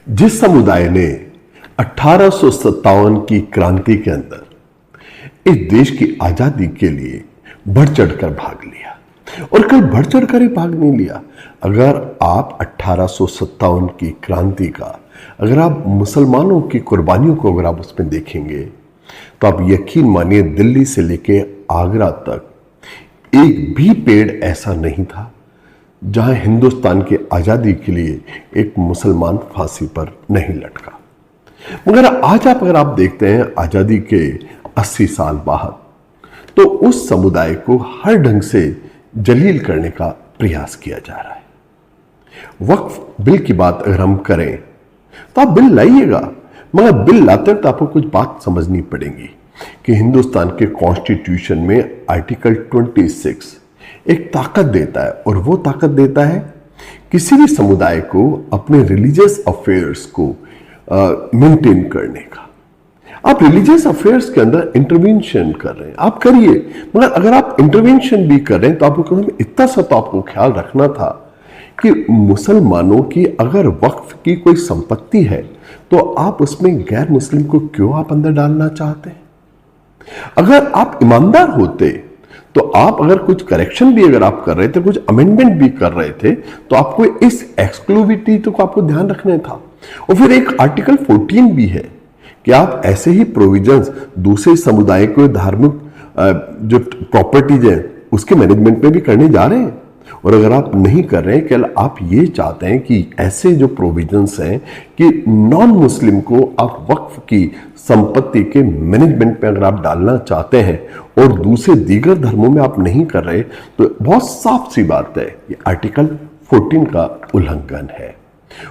जिस समुदाय ने 1857 की क्रांति के अंदर इस देश की आजादी के लिए बढ़ चढ़कर भाग लिया, और कल बढ़ चढ़कर ही भाग नहीं लिया। अगर आप 1857 की क्रांति का, अगर आप मुसलमानों की कुर्बानियों को अगर आप उसमें देखेंगे तो आप यकीन मानिए दिल्ली से लेके आगरा तक एक भी पेड़ ऐसा नहीं था जहां हिंदुस्तान की आजादी के लिए एक मुसलमान फांसी पर नहीं लटका। मगर आज अगर आप देखते हैं आजादी के 80 साल बाद, तो उस समुदाय को हर ढंग से जलील करने का प्रयास किया जा रहा है। वक्फ बिल की बात अगर हम करें तो आप बिल लाइएगा, मगर बिल लाते वक्त आपको कुछ बात समझनी पड़ेगी कि हिंदुस्तान के कॉन्स्टिट्यूशन में आर्टिकल 26 एक ताकत देता है, और वो ताकत देता है किसी भी समुदाय को अपने रिलीजियस अफेयर्स को मेंटेन करने का। आप रिलीजियस अफेयर्स के अंदर इंटरवेंशन कर रहे हैं, आप करिए, मगर अगर आप इंटरवेंशन भी कर रहे हैं तो आपको इतना सा तो आपको ख्याल रखना था कि मुसलमानों की अगर वक्फ की कोई संपत्ति है तो आप उसमें गैर मुस्लिम को क्यों आप अंदर डालना चाहते हैं? अगर आप ईमानदार होते तो आप अगर कुछ करेक्शन भी अगर आप कर रहे थे, कुछ अमेंडमेंट भी कर रहे थे, तो आपको इस एक्सक्लूसिविटी को आपको ध्यान रखना था। और फिर एक आर्टिकल 14 भी है कि आप ऐसे ही प्रोविजंस दूसरे समुदाय को धार्मिक जो प्रॉपर्टीज है उसके मैनेजमेंट में भी करने जा रहे हैं। और अगर आप नहीं कर रहे हैं, क्या आप ये चाहते हैं कि ऐसे जो प्रोविजंस हैं कि नॉन मुस्लिम को आप वक्फ की संपत्ति के मैनेजमेंट में अगर आप डालना चाहते हैं और दूसरे दीगर धर्मों में आप नहीं कर रहे, तो बहुत साफ सी बात है ये आर्टिकल 14 का उल्लंघन है।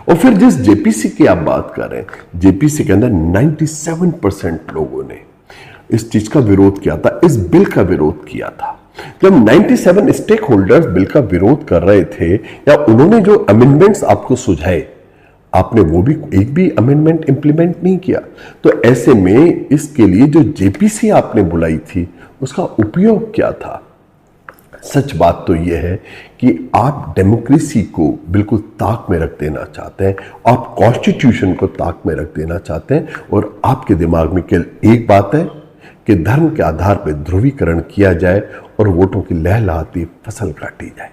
और फिर जिस जेपीसी की आप बात कर रहे हैं, जेपीसी के अंदर 97% लोगों ने इस चीज का विरोध किया था, इस बिल का विरोध किया था। जब 97 स्टेक होल्डर्स बिल का विरोध कर रहे थे या उन्होंने जो अमेंडमेंट्स आपको सुझाए, आपने वो भी एक भी अमेंडमेंट इंप्लीमेंट नहीं किया। तो ऐसे में इसके लिए जो जेपीसी आपने बुलाई थी उसका उपयोग क्या था? सच बात तो यह है कि आप डेमोक्रेसी को बिल्कुल ताक में रख देना चाहते हैं, आप कॉन्स्टिट्यूशन को ताक में रख देना चाहते हैं, और आपके दिमाग में केवल एक बात है कि धर्म के आधार पर ध्रुवीकरण किया जाए और वोटों की लहलहाती फसल काटी जाए।